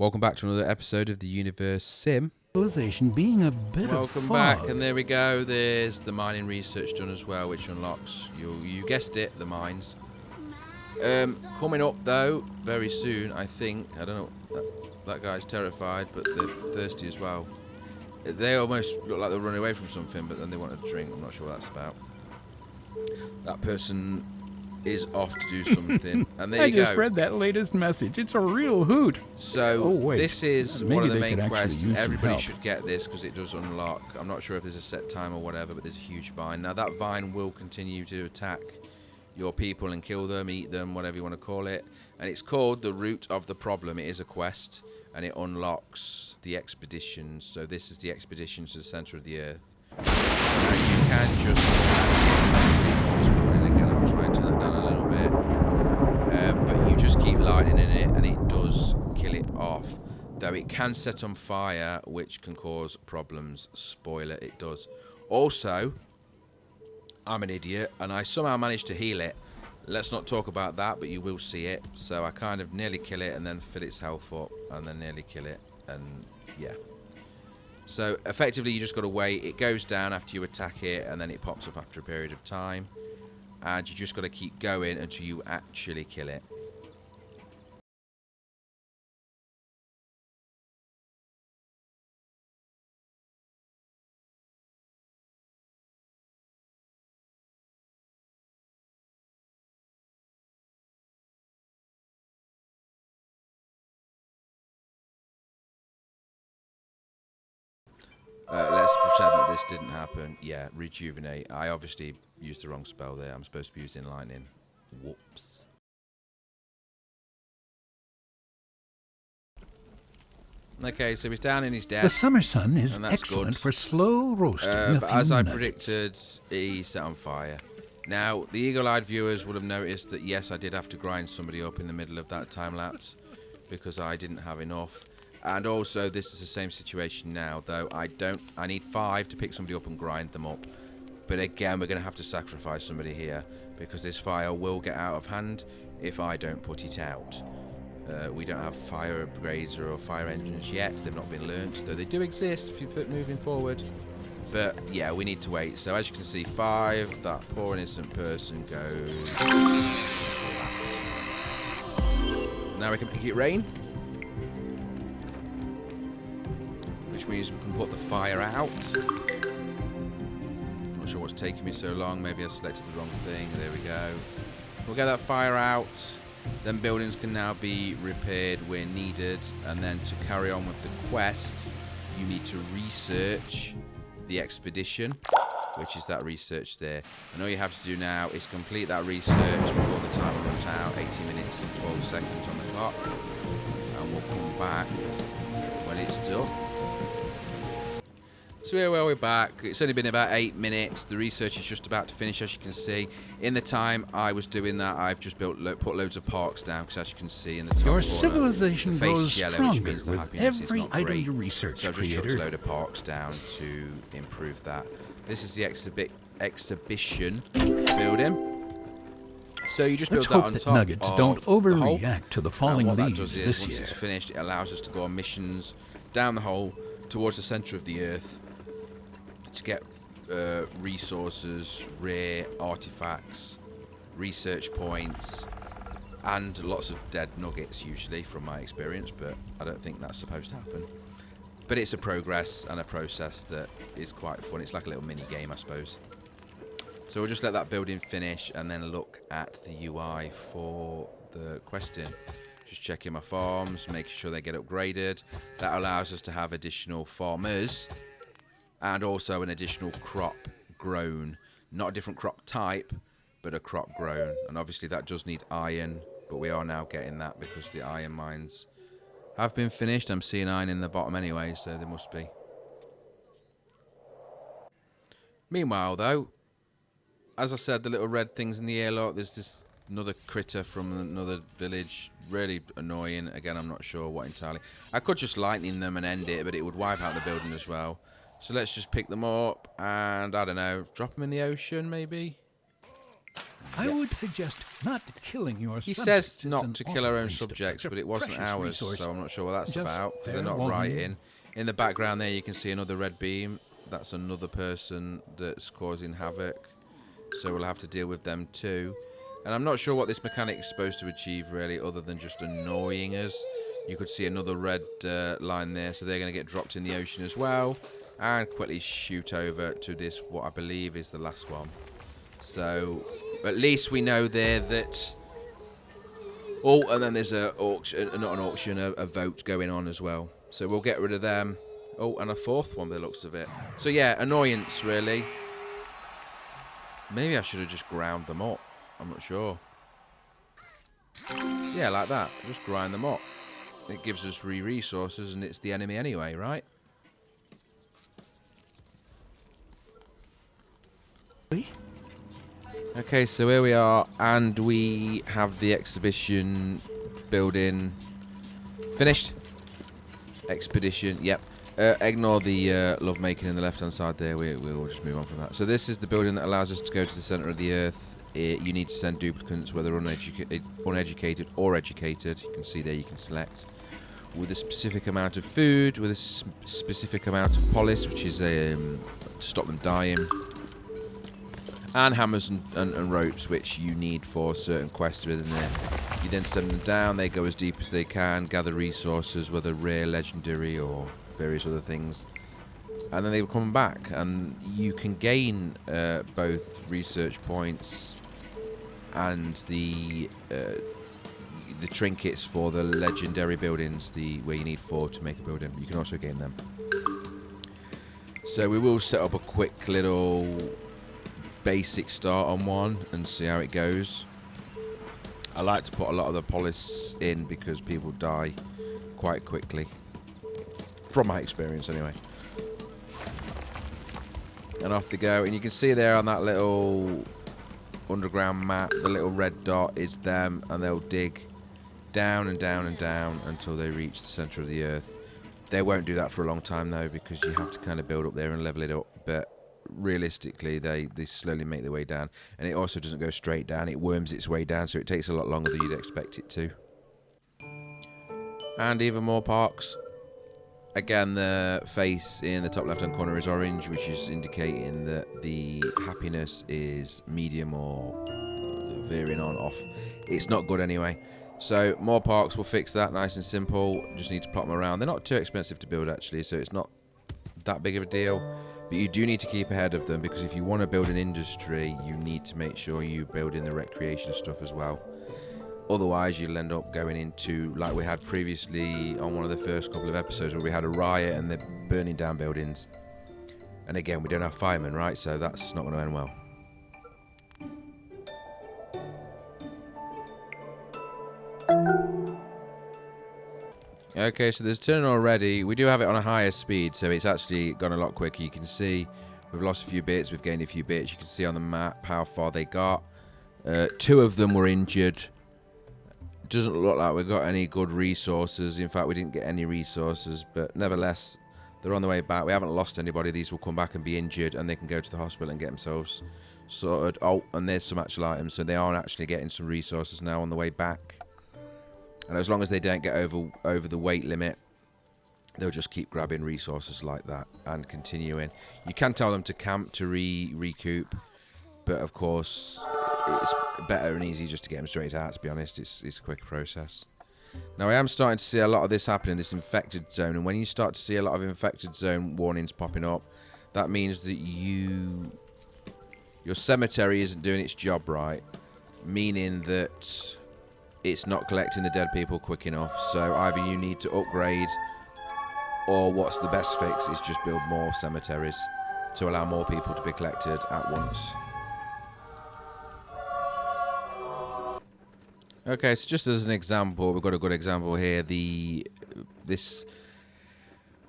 Welcome back to another episode of the Universim. Civilization being a bit Welcome back, and there we go. There's the mining research done as well, which unlocks, you guessed it, the mines. Coming up though, very soon, I think. I don't know. That guy's terrified, but they're thirsty as well. They almost look like they're running away from something, but then they want a drink. I'm not sure what that's about. That person is off to do something, and there you go. I just read that latest message. It's a real hoot. So this is one of the main quests. Everybody help. should get this because it does unlock. I'm not sure if there's a set time or whatever, but there's a huge vine. Now that vine will continue to attack your people and kill them, eat them, whatever you want to call it. And it's called the Root of the Problem. It is a quest, and it unlocks the expeditions. So this is the expedition to the center of the earth. Now you can just I'll try and turn that down a little bit, but you just keep lighting in it and it does kill it off, though it can set on fire, which can cause problems. Spoiler, it does. Also, I'm an idiot and I somehow managed to heal it. Let's not talk about that, but you will see it. So I kind of nearly kill it and then fill its health up and then nearly kill it, and yeah. So effectively you just got to wait. It goes down after you attack it and then it pops up after a period of time. And you just got to keep going until you actually kill it. Let's pretend that this didn't happen. Yeah, rejuvenate. I obviously used the wrong spell there. I'm supposed to be using lightning. Whoops. Okay, so he's down in his death. The summer sun is and that's excellent good. for slow roasting. But as I nuggets. predicted, he set on fire. Now, the eagle-eyed viewers would have noticed that yes, I did have to grind somebody up in the middle of that time lapse because I didn't have enough. And also, this is the same situation now, though I need 5 to pick somebody up and grind them up. But again, we're going to have to sacrifice somebody here because this fire will get out of hand if I don't put it out. We don't have fire upgrades or fire engines yet. They've not been learnt, though they do exist if you put moving forward. But yeah, we need to wait. So as you can see, 5, that poor innocent person goes. Now we can make it rain. Which means we can put the fire out. Not sure what's taking me so long. Maybe I selected the wrong thing. There we go. We'll get that fire out. Then buildings can now be repaired where needed. And then to carry on with the quest, you need to research the expedition, which is that research there. And all you have to do now is complete that research before the timer runs out. 80 minutes and 12 seconds on the clock. And we'll come back when it's done. So here we're back. It's only been about 8 minutes. The research is just about to finish, as you can see. In the time I was doing that, I've just put loads of parks down, because as you can see in the top Your corner, civilization the face grows is yellow, stronger which means the with happiness every is not item great. you research, So I've just chucked a creator. load of parks down to improve that. This is the exhibition building. So you just Let's build that hope on that top nuggets of don't the hole. overreact to the falling And what that leaves does is, this once year. it's finished, it allows us to go on missions down the hole towards the center of the earth to get resources, rare artifacts, research points, and lots of dead nuggets usually, from my experience, but I don't think that's supposed to happen. But it's a progress and a process that is quite fun. It's like a little mini game, I suppose. So we'll just let that building finish and then look at the UI for the question. Just checking my farms, making sure they get upgraded. That allows us to have additional farmers and also an additional crop grown. Not a different crop type, but a crop grown. And obviously that does need iron, but we are now getting that because the iron mines have been finished. I'm seeing iron in the bottom anyway, so there must be. Meanwhile, though, as I said, the little red things in the air, look, there's this another critter from another village. Really annoying. Again, I'm not sure what entirely. I could just lightning them and end it, but it would wipe out the building as well. So let's just pick them up and, I don't know, drop them in the ocean, maybe? I would suggest not killing your He subjects. says not to kill our own subjects, but it wasn't ours, resource. so I'm not sure what that's Just about, because they're fair not warning. writing. In the background there, you can see another red beam. That's another person that's causing havoc, so we'll have to deal with them too. And I'm not sure what this mechanic is supposed to achieve, really, other than just annoying us. You could see another red line there, so they're going to get dropped in the ocean as well. And quickly shoot over to this, what I believe is the last one. So, at least we know there that... Oh, and then there's a auction, not an auction, a vote going on as well. So we'll get rid of them. Oh, and a fourth one by the looks of it. So yeah, annoyance, really. Maybe I should have just ground them up. I'm not sure. Yeah, like that. Just grind them up. It gives us resources, and it's the enemy anyway, right? Okay, so here we are, and we have the exhibition building finished. Expedition, yep. Ignore the lovemaking in the left-hand side there. We'll just move on from that. So this is the building that allows us to go to the centre of the Earth. You need to send duplicants, whether uneducated or educated. You can see there, you can select. With a specific amount of food, with a specific amount of polish, which is to stop them dying. And hammers and ropes, which you need for certain quests within there. You then send them down, they go as deep as they can, gather resources, whether rare, legendary, or various other things. And then they will come back, and you can gain both research points and the trinkets for the legendary buildings, where you need 4 to make a building. You can also gain them. So we will set up a quick little basic start on one and see how it goes. I like to put a lot of the polish in because people die quite quickly, from my experience anyway. And off they go, and you can see there on that little underground map, the little red dot is them, and they'll dig down and down and down until they reach the centre of the Earth. They won't do that for a long time though, because you have to kind of build up there and level it up, but realistically they slowly make their way down. And it also doesn't go straight down, it worms its way down, so it takes a lot longer than you'd expect it to. And even more parks. Again, the face in the top left hand corner is orange, which is indicating that the happiness is medium or veering on off. It's not good anyway. So more parks will fix that, nice and simple. Just need to plot them around. They're not too expensive to build actually, so it's not that big of a deal. But you do need to keep ahead of them, because if you want to build an industry, you need to make sure you build in the recreation stuff as well. Otherwise, you'll end up going into, like we had previously on one of the first couple of episodes, where we had a riot and they're burning down buildings. And again, we don't have firemen, right? So that's not going to end well. Okay, so there's a turn already. We do have it on a higher speed, so it's actually gone a lot quicker. You can see we've lost a few bits, we've gained a few bits. You can see on the map how far they got. 2 of them were injured. Doesn't look like we've got any good resources. In fact, we didn't get any resources, but nevertheless, they're on the way back. We haven't lost anybody. These will come back and be injured, and they can go to the hospital and get themselves sorted. Oh, and there's some actual items, so they are actually getting some resources now on the way back. And as long as they don't get over the weight limit, they'll just keep grabbing resources like that and continuing. You can tell them to camp to recoup, but of course it's better and easy just to get them straight out, to be honest. It's a quick process. Now I am starting to see a lot of this happen in this infected zone, and when you start to see a lot of infected zone warnings popping up, that means that your cemetery isn't doing its job right, meaning that it's not collecting the dead people quick enough. So either you need to upgrade, or what's the best fix is just build more cemeteries to allow more people to be collected at once. Okay, so just as an example, we've got a good example here. This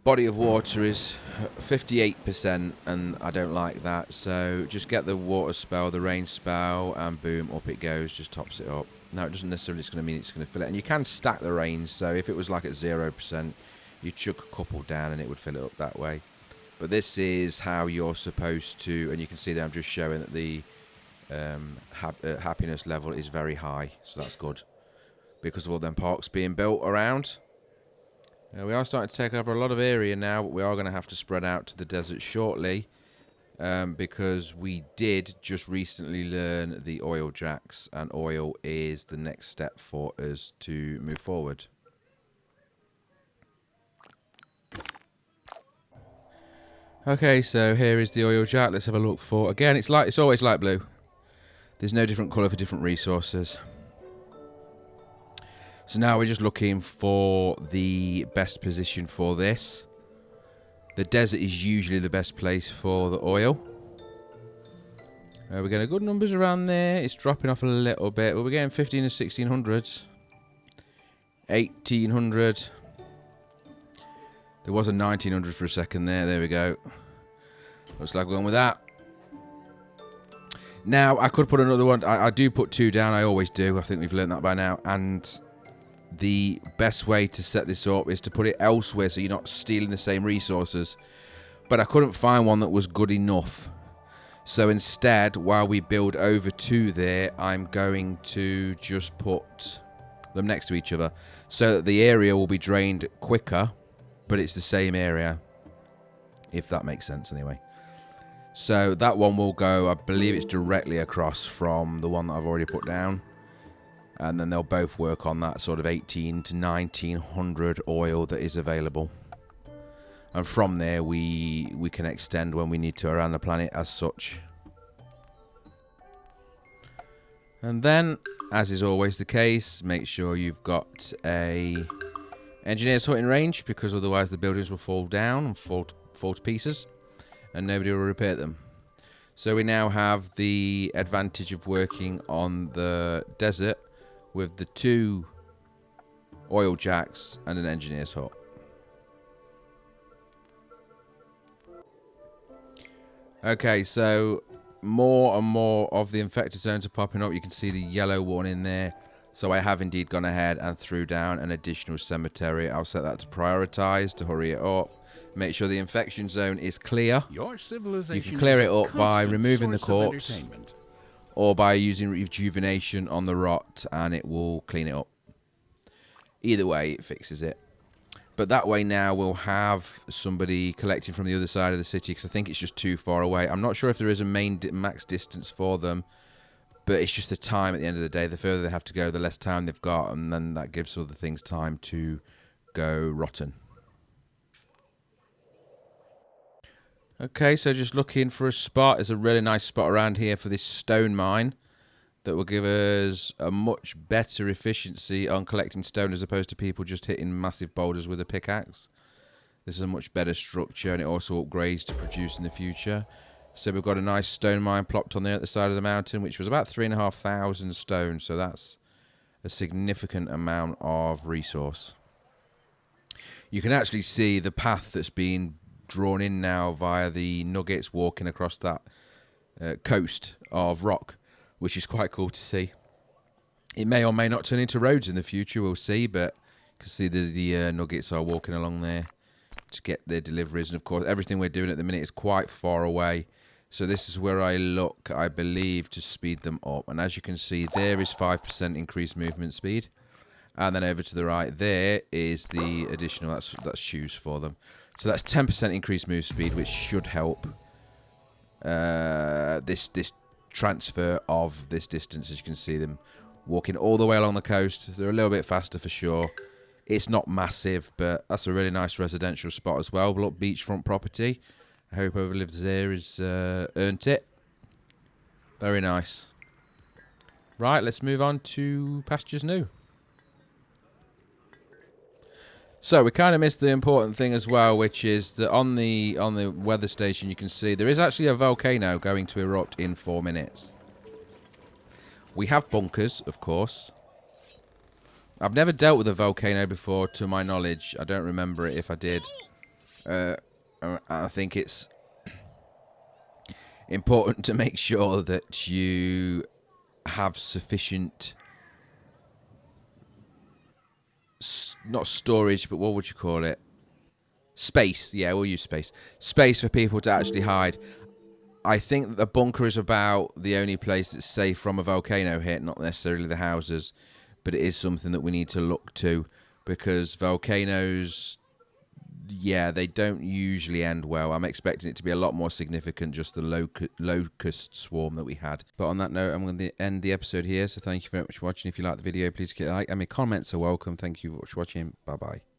body of water is 58%, and I don't like that. So just get the water spell, the rain spell, and boom, up it goes, just tops it up. Now, it doesn't necessarily it's going to mean it's going to fill it. And you can stack the rains, so if it was like at 0%, you'd chuck a couple down and it would fill it up that way. But this is how you're supposed to, and you can see there I'm just showing that the happiness level is very high, so that's good because of all them parks being built around. We are starting to take over a lot of area now, but we are going to have to spread out to the desert shortly, because we did just recently learn the oil jacks, and oil is the next step for us to move forward. Okay, so here is the oil jack. Let's have a look for, again, it's always light blue. There's no different colour for different resources. So now we're just looking for the best position for this. The desert is usually the best place for the oil. We're getting good numbers around there. It's dropping off a little bit, but we're getting 15 and 1600s. 1800. There was a 1900 for a second there. There we go. Looks like we're going with that. Now, I could put another one. I do put 2 down. I always do. I think we've learned that by now. And the best way to set this up is to put it elsewhere so you're not stealing the same resources. But I couldn't find one that was good enough. So instead, while we build over to there, I'm going to just put them next to each other so that the area will be drained quicker, but it's the same area, if that makes sense anyway. So that one will go, I believe it's directly across from the one that I've already put down. And then they'll both work on that sort of 18 to 1900 oil that is available. And from there, we can extend when we need to around the planet as such. And then, as is always the case, make sure you've got a engineer's hut in range, because otherwise the buildings will fall down and fall to pieces, and nobody will repair them. So we now have the advantage of working on the desert with the 2 oil jacks and an engineer's hut. Okay, so more and more of the infected zones are popping up. You can see the yellow one in there. So I have indeed gone ahead and threw down an additional cemetery. I'll set that to prioritize to hurry it up. Make sure the infection zone is clear. Your civilization You can clear is it a up by constant removing the source of corpse, entertainment. or by using rejuvenation on the rot, and it will clean it up. Either way, it fixes it. But that way now we'll have somebody collecting from the other side of the city, because I think it's just too far away. I'm not sure if there is a max distance for them, but it's just the time at the end of the day. The further they have to go, the less time they've got, and then that gives other things time to go rotten. Okay, so just looking for a spot. There's a really nice spot around here for this stone mine that will give us a much better efficiency on collecting stone, as opposed to people just hitting massive boulders with a pickaxe. This is a much better structure, and it also upgrades to produce in the future. So we've got a nice stone mine plopped on there at the side of the mountain, which was about 3,500 stone. So that's a significant amount of resource. You can actually see the path that's been drawn in now via the nuggets walking across that coast of rock, which is quite cool to see. It may or may not turn into roads in the future, we'll see, but you can see the nuggets are walking along there to get their deliveries. And of course, everything we're doing at the minute is quite far away. So this is where I look, I believe, to speed them up. And as you can see, there is 5% increased movement speed. And then over to the right, there is the additional, that's shoes for them. So that's 10% increased move speed, which should help this transfer of this distance. As you can see them walking all the way along the coast. They're a little bit faster for sure. It's not massive, but that's a really nice residential spot as well. Look, beachfront property. I hope whoever lives there has earned it. Very nice. Right, let's move on to pastures new. So we kind of missed the important thing as well, which is that on the weather station you can see there is actually a volcano going to erupt in 4 minutes. We have bunkers, of course. I've never dealt with a volcano before, to my knowledge. I don't remember it if I did. I think it's important to make sure that you have sufficient, not storage, but what would you call it? Space. Yeah, we'll use space. Space for people to actually hide. I think that the bunker is about the only place that's safe from a volcano hit, not necessarily the houses, but it is something that we need to look to, because volcanoes, yeah, they don't usually end well. I'm expecting it to be a lot more significant, just the locust swarm that we had. But on that note, I'm going to end the episode here. So thank you very much for watching. If you like the video, please click like. I mean, comments are welcome. Thank you for watching. Bye-bye.